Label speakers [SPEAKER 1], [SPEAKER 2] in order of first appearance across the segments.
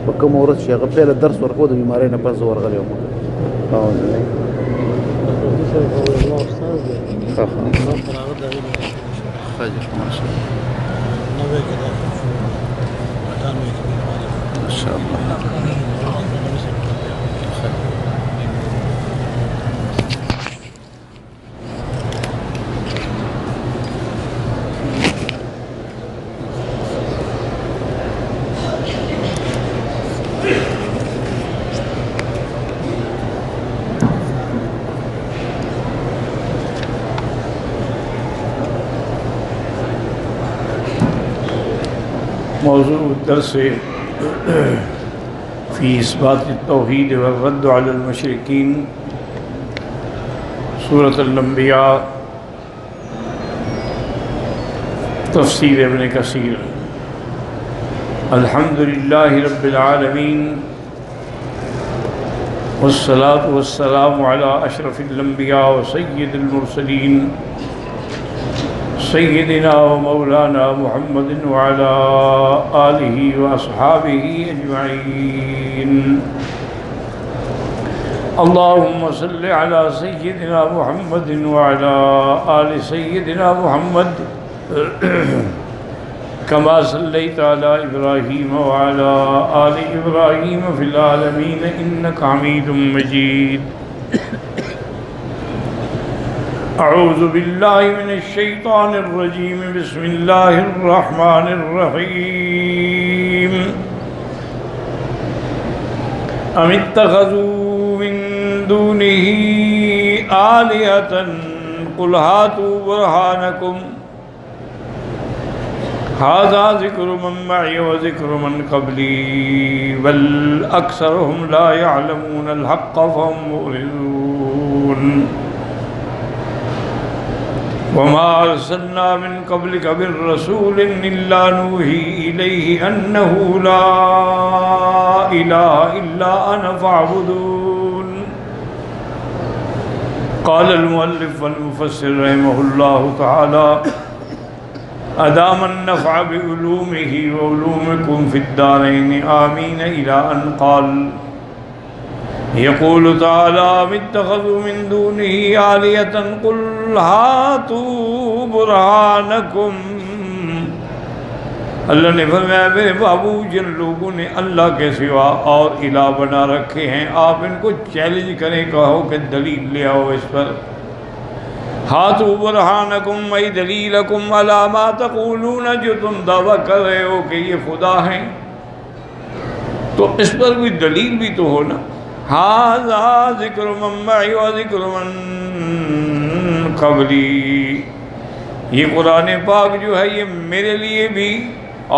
[SPEAKER 1] په کوم ورځ چې هغه پیله درس ورکو د بیمارۍ نه پس زه ورغلی وم
[SPEAKER 2] موضوع الدرس في إثبات التوحيد والرد على المشركين سورة الأنبياء تفسير ابن كثير. الحمد لله رب العالمين والصلاة والسلام على أشرف الأنبياء وسيد المرسلين سيدنا ومولانا محمد وعلى آله وأصحابه أجمعين. اللهم صل على سيدنا محمد وعلى آل سيدنا محمد كما صليت على إبراهيم وعلى آل إبراهيم في العالمين إنك حميد مجيد. اعوذ باللہ من الشیطان الرجیم بسم اللہ الرحمن الرحیم. ام اتخذوا من دونه آلہة قل هاتوا برہانکم ھذا ذکر من معی وذکر من قبلی بل اکثرهم لا يعلمون الحق فهم معرضون. وما أرسلنا من قبلك من رسول إلا نوحي إليه أنه لا إله إلا أنا فاعبدون. قال المؤلف والمفسر رحمه الله تعالى أدام النفع بعلومه وعلومكم في الدارين آمين إلى أن قال يقول تعالى اتخذوا من دونه آلهة قل هاتوا برهانكم. اللہ نے فرمایا میرے بابو جن لوگوں نے اللہ کے سوا اور الہ بنا رکھے ہیں آپ ان کو چیلنج کریں کہو کہ دلیل لے آؤ اس پر. ہاتوا برہانکم ای دلیلکم علی ما تقولون جو تم دعویٰ کر رہے ہو کہ یہ خدا ہیں تو اس پر کوئی دلیل بھی تو ہو نا. ھذا ذکر من معی وذکر من قبلی. یہ قرآن پاک جو ہے یہ میرے لیے بھی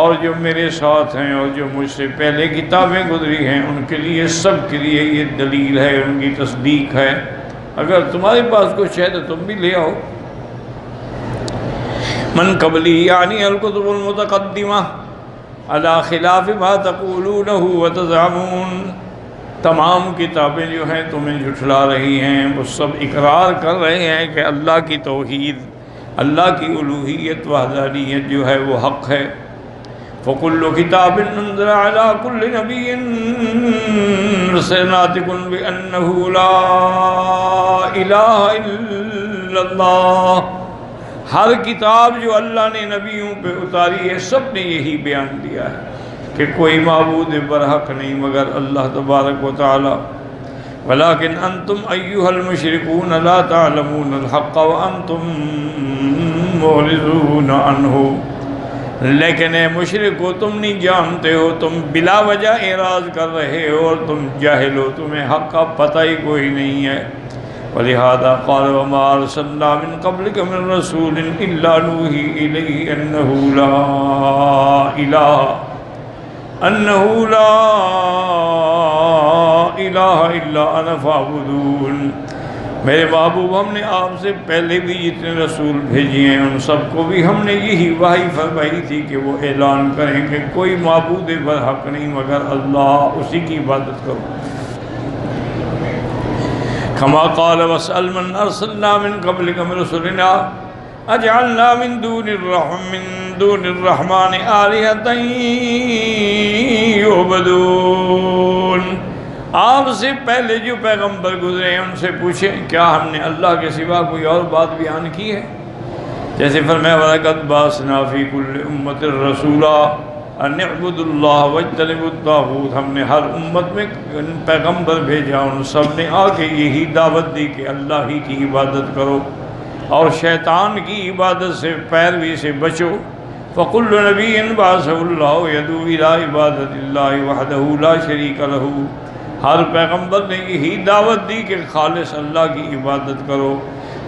[SPEAKER 2] اور جو میرے ساتھ ہیں اور جو مجھ سے پہلے کتابیں گزری ہیں ان کے لیے سب کے لیے یہ دلیل ہے ان کی تصدیق ہے. اگر تمہارے پاس کچھ ہے تو تم بھی لے آؤ. من قبلی یعنی الکتب المتقدمہ علی خلاف ما تقولونہ وتزعمون. تمام کتابیں جو ہیں تمہیں جھٹلا رہی ہیں وہ سب اقرار کر رہے ہیں کہ اللہ کی توحید اللہ کی الوہیت وحدانیت جو ہے وہ حق ہے. فَكُلُّ كِتَابٍ أُنزِلَ عَلَى كُلِّ نَبِيٍّ نَاتِقٌ بِأَنَّهُ لَا إِلَٰهَ إِلَّا اللَّهُ. ہر کتاب جو اللہ نے نبیوں پہ اتاری ہے سب نے یہی بیان دیا ہے کہ کوئی معبود برحق نہیں مگر اللہ تبارک و تعالی. ولیکن انتم ایھا المشرکون لا تعلمون الحق وانتم معرضون عنہ. لیکن اے مشرکو تم نہیں جانتے ہو تم بلا وجہ اعراض کر رہے ہو اور تم جاہل ہو تمہیں حق کا پتہ ہی کوئی نہیں ہے. ولہذا قال وما ارسلنا من قبلک من رسول الا نوحی الیہ انہ لا الہ الا انا فاعبدون. میرے محبوب ہم نے آپ سے پہلے بھی جتنے رسول بھیجے ہیں ان سب کو بھی ہم نے یہی وحی فرمائی تھی کہ وہ اعلان کریں کہ کوئی معبود برحق نہیں مگر اللہ اسی کی عبادت کرو. کما قال واسأل من ارسلنا من قبلک من رسلنا اجعلنا من دون الرحمن آلہة یعبدون۔ آپ سے پہلے جو پیغمبر گزرے ہیں ان سے پوچھیں کیا ہم نے اللہ کے سوا کوئی اور بات بیان کی ہے؟ جیسے فرمایا وَلَقَدْ بَعَثْنَا فِي كُلِّ أُمَّةٍ رَسُولًا أَنِ اعْبُدُوا اللَّهَ وَاجْتَنِبُوا الطَّاغُوتَ۔ ہم نے ہر امت میں پیغمبر بھیجا، ان سب نے آ کے یہی دعوت دی کہ اللہ ہی کی عبادت کرو اور شیطان کی عبادت سے پیروی سے بچو۔ فَكُلُّ نَبِيٍّ بَعَثَهُ اللَّهُ يَدْعُو إِلَىٰ عِبَادَةِ اللَّهِ وَحْدَهُ لَا شَرِيكَ لَهُ۔ ہر پیغمبر نے یہی دعوت دی کہ خالص اللہ کی عبادت کرو،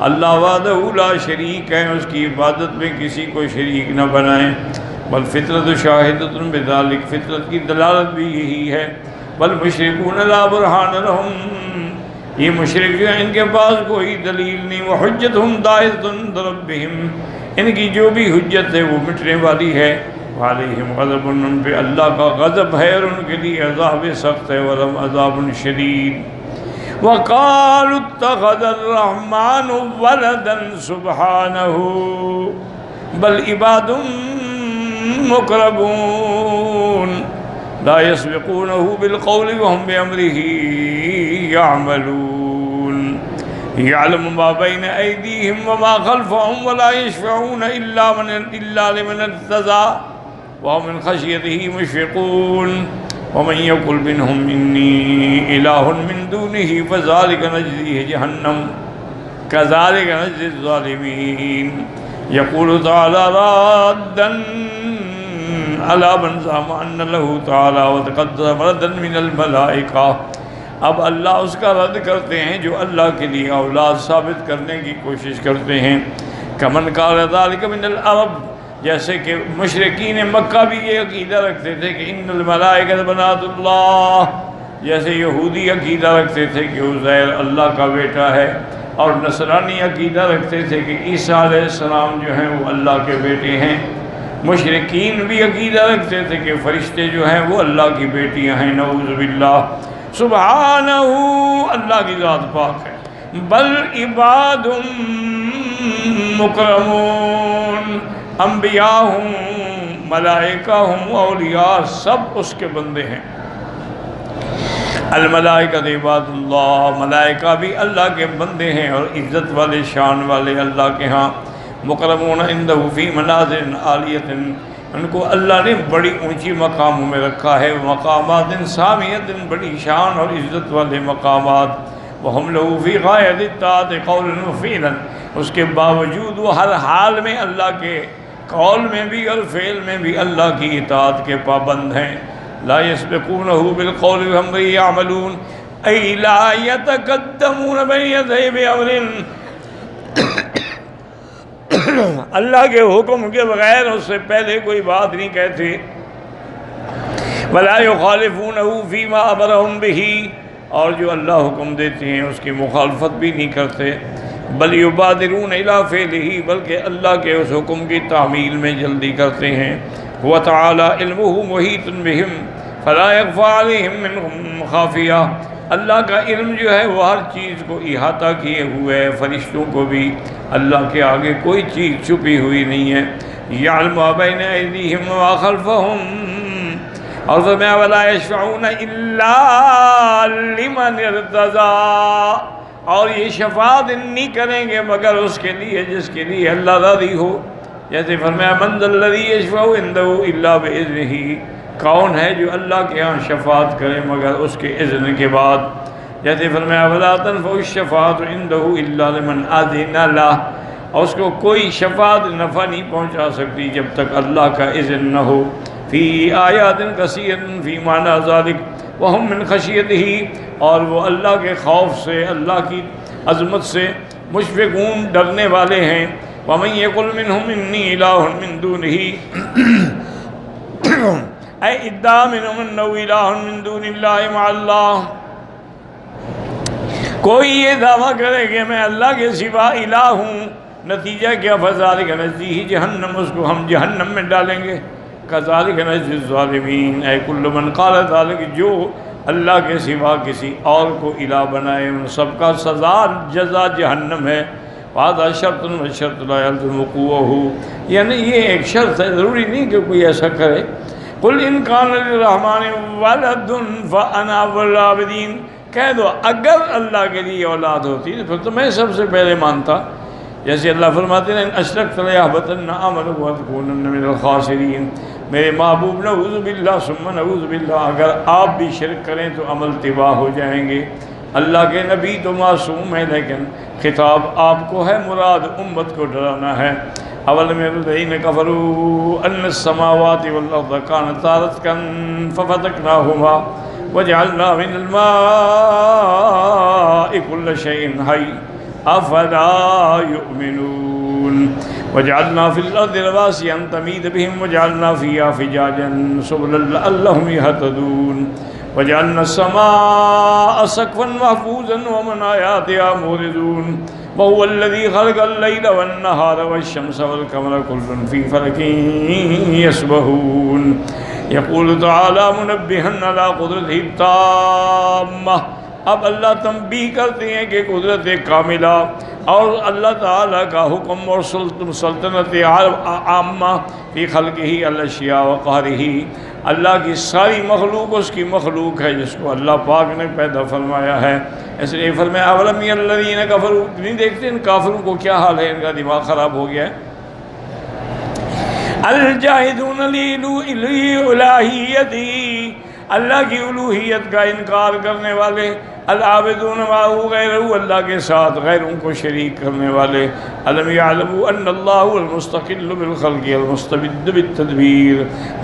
[SPEAKER 2] اللہ وحدہ لا شریک ہے، اس کی عبادت میں کسی کو شریک نہ بنائیں۔ والفطرت شاہدۃ بذالک، فطرت کی دلالت بھی یہی ہے۔ والمشرکون لا برہان لہم، یہ مشرک جو ہیں ان کے پاس کوئی دلیل نہیں۔ وحجتہم دائرۃ عند ربہم، ان کی جو بھی حجت ہے وہ مٹنے والی ہے۔ وعلیہم غضب، ان پہ اللہ کا غضب ہے اور ان کے لیے عذاب سخت ہے، ولہم عذاب شدید۔ وقالوا اتخذ الرحمن ولدا سبحانہ بل عباد مقربون لا يسبقونه بالقول وهم بأمره يعملون يعلم ما بين أيديهم وما خلفهم ولا يشفعون إلا لمن ارتضى وهم من خشيته مشفقون ومن يقل منهم إني إله من دونه فذلك نجزيه جهنم كذلك نجزي الظالمين۔ يقول تعالى رادا على من زعم أن له تعالى وتقدس فردا من الملائكة، اب اللہ اس کا رد کرتے ہیں جو اللہ کے لیے اولاد ثابت کرنے کی کوشش کرتے ہیں۔ کمن قال ذلك من العرب، جیسے کہ مشرکین مکہ بھی یہ عقیدہ رکھتے تھے کہ ان الملائکۃ بنات اللہ، جیسے یہودی عقیدہ رکھتے تھے کہ عزیر اللہ کا بیٹا ہے، اور نصرانی عقیدہ رکھتے تھے کہ عیسیٰ علیہ السلام جو ہیں وہ اللہ کے بیٹے ہیں۔ مشرکین بھی عقیدہ رکھتے تھے کہ فرشتے جو ہیں وہ اللہ کی بیٹیاں ہیں، نعوذ باللہ۔ سبحانہ، اللہ کی ذات پاک ہے۔ بل عباد مکرمون، انبیاء ہوں، ملائکہ ہوں، اولیاء، سب اس کے بندے ہیں۔ الملائکہ عباد اللہ، ملائکہ بھی اللہ کے بندے ہیں اور عزت والے شان والے اللہ کے ہاں۔ مکرمون عندہ فی منازل عالیۃ، ان کو اللہ نے بڑی اونچی مقاموں میں رکھا ہے۔ مقامات سامیۃ، بڑی شان اور عزت والے مقامات۔ وہم لہ فی غایۃ الطاعۃ قولا وفعلا، اس کے باوجود وہ ہر حال میں اللہ کے قول میں بھی اور فعل میں بھی اللہ کی اطاعت کے پابند ہیں۔ لا یسبقونہ بالقول وہم بہ یعملون، ای لا یتقدمون بین یدی بامر، اللہ کے حکم کے بغیر اس سے پہلے کوئی بات نہیں کہتے۔ ولا یخالفونہ فیما امرہم بہ، اور جو اللہ حکم دیتے ہیں اس کی مخالفت بھی نہیں کرتے۔ بل یبادرون الی فعلہ، بلکہ اللہ کے اس حکم کی تعمیل میں جلدی کرتے ہیں۔ هو تعالی علمہ محیط بہم فلا یخفی علیہم منہم خافیہ، اللہ کا علم جو ہے وہ ہر چیز کو احاطہ کیے ہوئے ہے، فرشتوں کو بھی اللہ کے آگے کوئی چیز چھپی ہوئی نہیں ہے۔ یعلم ما بین ایدیہم وما خلفہم، اور فرمایا ولا یشفعون الا لمن ارتضی، اور یہ شفاعت نہیں کریں گے مگر اس کے لیے جس کے لیے اللہ راضی ہو۔ جیسے فرمایا من ذا الذی یشفع عنده الا باذنہ، کون ہے جو اللہ کے ہاں شفاعت کرے مگر اس کے اذن کے بعد۔ جیسے فرمایا ولا تنفع الشفاعۃ عنده الا لمن اذن له، اور اس کو کوئی شفاعت نفع نہیں پہنچا سکتی جب تک اللہ کا اذن نہ ہو۔ فی آیات کثیرۃ فی معنی ذلک وہم من خشیتہ، اور وہ اللہ کے خوف سے، اللہ کی عظمت سے مشفقون، ڈرنے والے ہیں۔ ومن یقل منہم انی الہ من دونہ، اے ادعا منہم انہ الہ من دون اللہ مع اللہ، کوئی یہ دعویٰ کرے کہ میں اللہ کے سوا الہ ہوں، نتیجہ کیا؟ فذلک نجزیہ جہنم، اس کو ہم جہنم میں ڈالیں گے۔ کذالک نجزی الظالمین، اے کل من قال ذلک، جو اللہ کے سوا کسی اور کو الہ بنائے ان سب کا سزا جزا جہنم ہے۔ وہذا شرط والشرط لا يلزم وقوعہ، یعنی یہ ایک شرط ہے، ضروری نہیں کہ کوئی ایسا کرے، قل ان کان للرحمن ولد فانا اول العابدین، کہہ دو اگر اللہ کے لیے اولاد ہوتی تو پھر تو میں سب سے پہلے مانتا. جیسے اللہ فرماتے ہیں اشرکت لیحبطن عملک وتکونن من الخاسرین. میرے محبوب نعوذ باللہ ثم نعوذ باللہ، اگر آپ بھی شرک کریں تو عمل تباہ ہو جائیں گے. اللہ کے نبی تو معصوم ہیں لیکن خطاب آپ کو ہے، مراد امت کو ڈرانا ہے. اولم یروا الذین کفروا ان السماوات والارض کانتا رتقا ففتقناہما وجعلنا من الماء كل شيء حي افلا يؤمنون وجعلنا في الارض رواسي ان تميد بهم وجعلنا فيها فجاجا سبلا لعلهم يهتدون وجعلنا السماء سقفا محفوظا ومن آياتها معرضون وهو الذي خلق الليل والنهار والشمس والقمر كل في فلك يسبحون. يقول تعالى منبها على قدرته التامة. اب اللہ تنبیہ کرتے ہیں کہ قدرت کاملہ اور اللہ تعالیٰ کا حکم اور سلطنت عامہ فی خلقہ الاشیاء و قہرہ. اللہ کی ساری مخلوق اس کی مخلوق ہے جس کو اللہ پاک نے پیدا فرمایا ہے. اس لیے فرمایا اولم یری الذین کفروا، نہیں دیکھتے ان کافروں کو کیا حال ہے، ان کا دماغ خراب ہو گیا ہے. الجاہدون للہیتی، اللہ کی الوہیت کا انکار کرنے والے. العابدون معہ غیرہ، اللہ کے ساتھ غیروں کو شریک کرنے والے. الم یعلموا ان اللہ المستقل بالخلق المستبد بالتدبیر،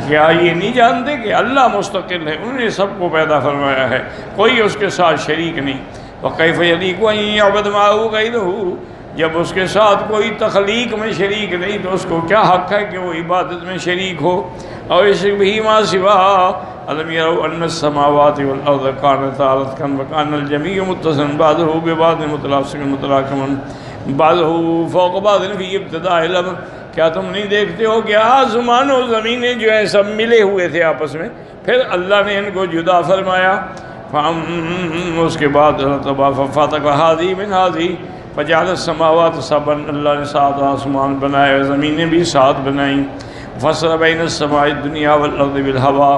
[SPEAKER 2] کیا یہ نہیں جانتے کہ اللہ مستقل ہے، انہوں نے سب کو پیدا فرمایا ہے، کوئی اس کے ساتھ شریک نہیں. وکیف یلیق ان یعبد معہ غیرہ، جب اس کے ساتھ کوئی تخلیق میں شریک نہیں تو اس کو کیا حق ہے کہ وہ عبادت میں شریک ہو. اور یشرک بہ ما سوا. الم یروا ان السماوات والارض کانتا رتقا وکان الجمیع متصلا بعضہ ببعض متلاصقا متراکما بعضہ فوق بعض فی ابتداء الامر. کیا تم نہیں دیکھتے ہو کہ آسمان و زمینیں جو ہیں سب ملے ہوئے تھے آپس میں، پھر اللہ نے ان کو جدا فرمایا. اس کے بعد ففتق ہذی من ہذی فجعل السماوات سبعا، اللہ نے 7 آسمان بنائے، زمینیں بھی 7 بنائیں. فصل بین السماء الدنیا والارض بالہوا،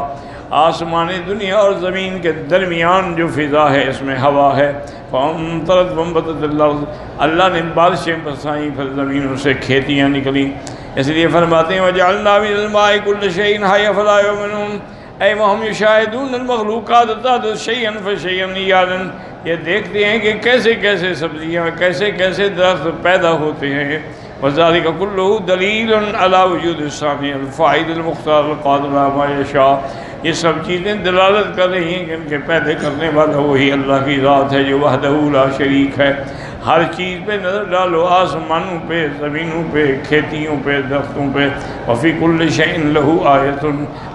[SPEAKER 2] آسمان دنیا اور زمین کے درمیان جو فضا ہے اس میں ہوا ہے. فامطرت وانبتت الارض، اللہ نے بارشیں برسائیں پھر زمینوں سے کھیتیاں نکلیں. اس لیے فرماتے ہیں وجعلنا من الماء كل شيء حي فلا يؤمنون. اے وهم يشاهدون المخلوقات تحدث شيئا فشيئا ايانا، یہ دیکھتے ہیں کہ کیسے کیسے سبزیاں کیسے کیسے درخت پیدا ہوتے ہیں. وذلك كله دلیل على وجود الصانع الفاعل المختار القادر على ما يشاء. یہ سب چیزیں دلالت کر رہی ہیں کہ ان کے پیدا کرنے والا وہی اللہ کی ذات ہے جو وحدہ لا شریک ہے. ہر چیز پہ نظر ڈالو، آسمانوں پہ، زمینوں پہ، کھیتیوں پہ، درختوں پہ. وفی کل شیء لہ آیۃ،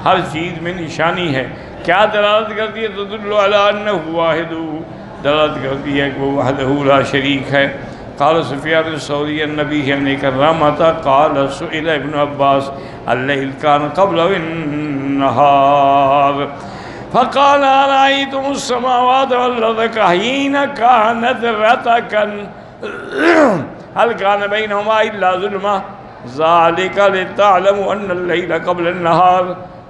[SPEAKER 2] ہر چیز میں نشانی ہے. کیا دلالت کرتی ہے؟ تدل علی انہ واحد، دلالت کرتی ہے کہ وہ وحدہ لا شریک ہے. قال سفیان الثوری عن نبیہ علیہ کرامۃ قال سئل ابن عباس اللیل کان قبل النہار فقال ارأيتم السماوات والارض حين كانت رتقا هل كان بينهما الا ظلمة ذلك لتعلموا ان الليل قبل النهار.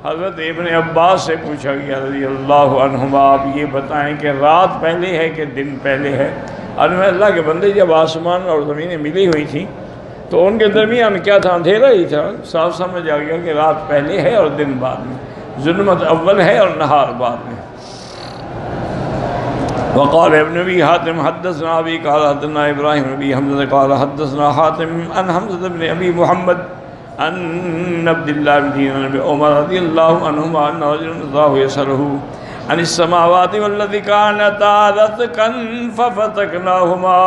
[SPEAKER 2] حضرت ابن عباس سے پوچھا گیا رضی اللہ عنہما، آپ یہ بتائیں کہ رات پہلے ہے کہ دن پہلے ہے. اور اللہ کے بندے جب آسمان اور زمینیں ملی ہوئی تھیں تو ان کے درمیان کیا تھا؟ اندھیرا ہی تھا. صاف سمجھ آ گیا کہ رات پہلے ہے اور دن بعد میں، ظلمت اول ہے اور نہار بعد میں. وقال ابن ابی حاتم حدثنا ابی قال حدثنا ابراہیم بن ابی حمزہ قال حدثنا حاتم عن حمزہ بن ابی محمد عن عبد اللہ بن دینار بن عمر رضی اللہ عنہما ان رجلا ذاہ یسرہ عن السماوات والذی کانتا رتقا ففتقناہما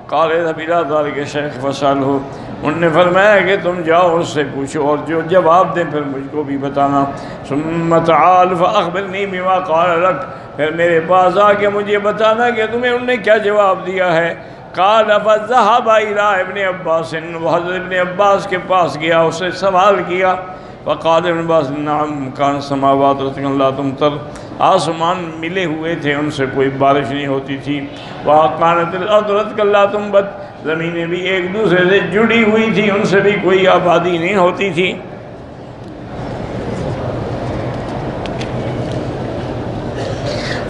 [SPEAKER 2] قال اذهب الى ذلك شیخ فسألہ. انہوں نے فرمایا کہ تم جاؤ اس سے پوچھو اور جو جواب دیں پھر مجھ کو بھی بتانا. ثم تعال فاخبرنی بما قال لك، پھر میرے پاس آ کے مجھے بتانا کہ تمہیں انہوں نے کیا جواب دیا ہے. قال فذهب الى ابن عباس، وہ حضرت ابن عباس کے پاس گیا، اس سے سوال کیا. وقال ابن عباس نعم کان السماوات رتقا لا تمطر، آسمان ملے ہوئے تھے ان سے کوئی بارش نہیں ہوتی تھی. وکانت الارض رتقا لا تنبت، زمینیں بھی ایک دوسرے سے جڑی ہوئی تھی ان سے بھی کوئی آبادی نہیں ہوتی تھی.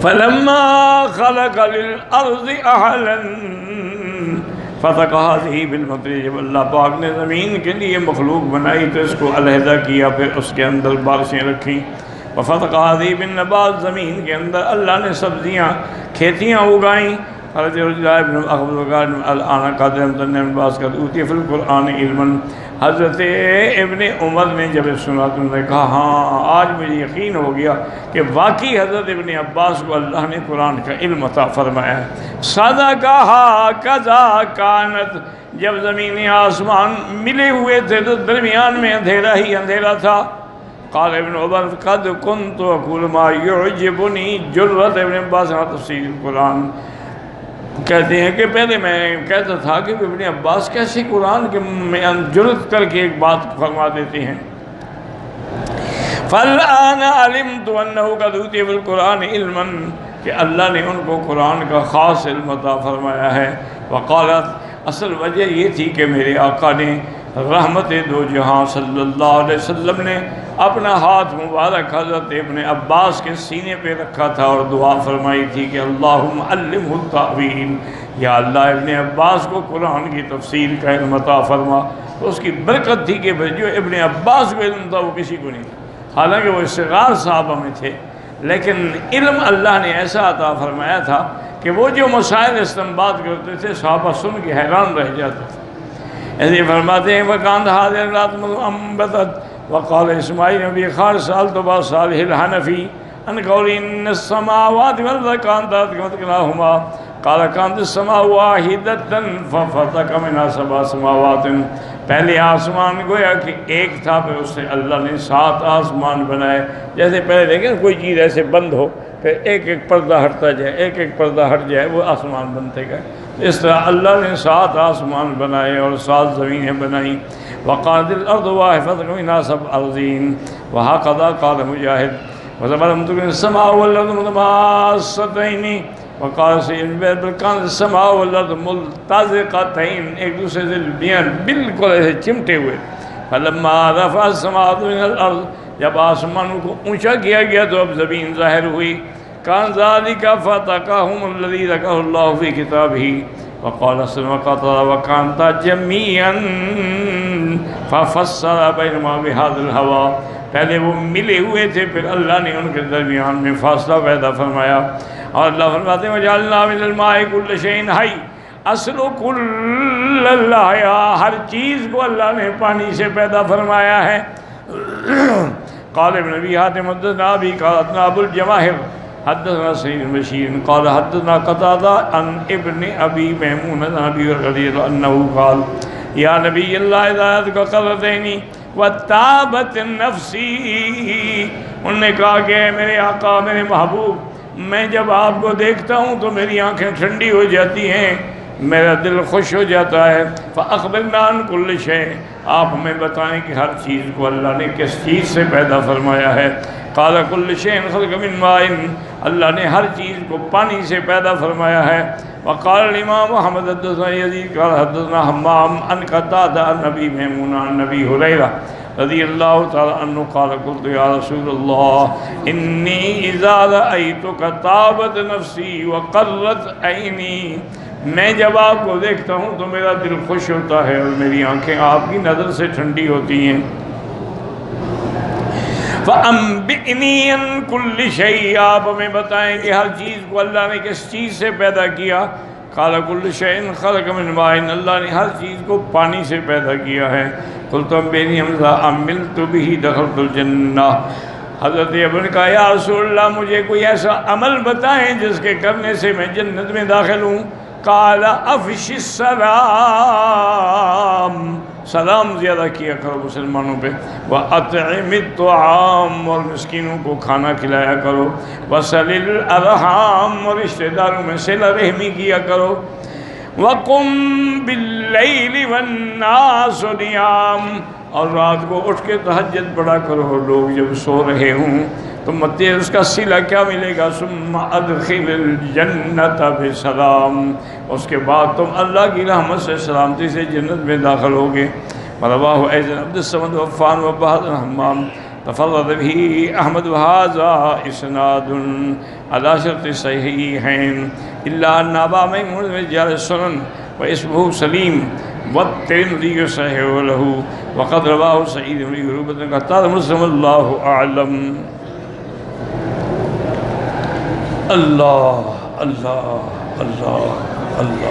[SPEAKER 2] فلما خلق للارض اهلا فتق هذه بالمطر، جب اللہ پاک نے زمین کے لیے مخلوق بنائی تو اس کو علیحدہ کیا، پھر اس کے اندر بارشیں رکھیں. وفتق هذه بالنبات، زمین کے اندر اللہ نے سبزیاں کھیتیاں اگائیں. حضرت عبداللہ ابن اخبر وقال الان قادر ابن عباس قد اوتی فی القرآن علما. حضرت ابن عمر نے جب سنا تو انہوں نے کہا ہاں آج مجھے یقین ہو گیا کہ واقعی حضرت ابن عباس کو اللہ نے قرآن کا علم عطا فرمایا ہے. صدقہا کذا کانت، جب زمین آسمان ملے ہوئے تھے تو درمیان میں اندھیرا ہی اندھیرا تھا. قال ابن عمر قد كنت اقول ما يعجبني. جرت ابن عباس تفسیر قرآن کہتے ہیں کہ پہلے میں کہتا تھا کہ ابن عباس کیسے قرآن کے جرت کر کے ایک بات فرما دیتے ہیں. فالآن علمت انه قد اوتی بالقرآن علما، کہ اللہ نے ان کو قرآن کا خاص علم عطا فرمایا ہے. وقالت، اصل وجہ یہ تھی کہ میرے آقا نے رحمت دو جہاں صلی اللہ علیہ وسلم نے اپنا ہاتھ مبارک حضرت ابن عباس کے سینے پہ رکھا تھا اور دعا فرمائی تھی کہ اللہم علمہ التأویل، یا اللہ ابن عباس کو قرآن کی تفسیر کا علم عطا فرما. تو اس کی برکت تھی کہ جو ابن عباس کو علم تھا وہ کسی کو نہیں تھا، حالانکہ وہ صغار صحابہ میں تھے، لیکن علم اللہ نے ایسا عطا فرمایا تھا کہ وہ جو مسائل استنباط کرتے تھے صحابہ سن کے حیران رہ جاتے تھے. ایسے فرماتے ہیں وَقَانْ هَذِهِ الرَّاتْ أَنْبَتَتْ. وقال اسماعیل نبی خار سألت أبا صالح الحنفی عن قول إن السماوات والأرض كانتا متقناهما. قال كانت السماء واحدة ففتق منها 7 سماوات. پہلے آسمان گویا کہ ایک تھا، پھر اس سے اللہ نے 7 آسمان بنائے. جیسے پہلے دیکھیں کوئی چیز ایسے بند ہو پھر ایک ایک پردہ ہٹتا جائے، ایک ایک پردہ ہٹ جائے، وہ آسمان بنتے گئے. اس طرح اللہ نے 7 آسمان بنائے اور 7 زمینیں بنائیں. وقالت الارض واحدة منها 7 أراضين. وهكذا قال مجاہد وزمرمت السماء والارض متماسكتين. وقال سید بل كانت السماء والارض ملتزقتين، ایک دوسرے سے بالکل ایسے چمٹے ہوئے. فلما رفع السماء من الارض، جب آسمانوں کو اونچا کیا گیا تو اب زمین ظاہر ہوئی. كان ذلك فتقهم الذي ذكره الله في كتابه. وقال سلمقطر وكانتا جميعا ففصل بينهما بهذا الهوى. پہلے وہ ملے ہوئے تھے، پھر اللہ نے ان کے درمیان میں فاصلہ پیدا فرمایا. اور اللہ فرماتے ہیں وجعلنا من الماء كل شيء حي. اصل كل الحياة، ہر چیز کو اللہ نے پانی سے پیدا فرمایا ہے. قال ابن ابی حاتم حدثنا ابی قال حدثنا ابو الجواہر حدثنا سعید بن بشیر قال حدثنا قتادہ عن ابن ابی میمون عن ابی رضی اللہ عنہ قال یا نبی اللہ اذا اذکر قرتین وتابت نفسی. انہوں نے کہا کہ میرے آقا میرے محبوب، میں جب آپ کو دیکھتا ہوں تو میری آنکھیں ٹھنڈی ہو جاتی ہیں، میرا دل خوش ہو جاتا ہے. فاخبرنا عن کل شیء، آپ ہمیں بتائیں کہ ہر چیز کو اللہ نے کس چیز سے پیدا فرمایا ہے. قال كل شيء خلق من ماء، اللہ نے ہر چیز کو پانی سے پیدا فرمایا ہے. وقال الامام محمد حدثنا یزید قال حدثنا حمام عن قتادہ عن ابی میمون عن ابی ہریرہ رضی اللہ تعالی عنہ قال قلت یا رسول اللہ انی اذا رأیتک طابت نفسی وقرت عینی. میں جب آپ کو دیکھتا ہوں تو میرا دل خوش ہوتا ہے اور میری آنکھیں آپ کی نظر سے ٹھنڈی ہوتی ہیں. فَأَنبِئْنِي عَن كُلِّ شَيْءٍ، آپ ہمیں بتائیں کہ ہر چیز کو اللہ نے کس چیز سے پیدا کیا. قَالَ كُلُّ شَيْءٍ خَلَقَ مِن مَاءٍ، اللہ نے ہر چیز کو پانی سے پیدا کیا ہے. قُلْتُ أَنبِئْنِي حَمْزَةَ عَمِلْتُ بِهِ دَخَلْتُ الْجَنَّةَ. حضرت ابو نے کہا یا رسول اللہ مجھے کوئی ایسا عمل بتائیں جس کے کرنے سے میں جنت میں داخل ہوں. قال افش السلام، سلام زیادہ کیا کرو مسلمانوں پہ. وَأَطْعِمِ الطَّعَامَ، اور مسکینوں کو کھانا کھلایا کرو. وَصِلِ الْأَرْحَامَ، اور رشتہ داروں میں صلہ رحمی کیا کرو. وَقُمْ بِاللَّيْلِ وَالنَّاسُ نِيَامٌ، اور رات کو اٹھ کے تہجد پڑھا کرو لوگ جب سو رہے ہوں. تو متے اس کا صلہ کیا ملے گا؟ ثم ادخل الجنت بسلام، اس کے بعد تم اللہ کی رحمت سے سلامتی سے جنت میں داخل ہوگے. رواہ ایضا عبد الصمد وعفان وبہر حمام تفرد به أحمد وهذا إسناد على شرط الصحيحين إلا أن أبا ميمون رجال السنن واسمه سليم والترمذي صحيح له وقد رواه سعيد بن عروبة قال مسلم الله أعلم. اللہ اللہ اللہ اللہ.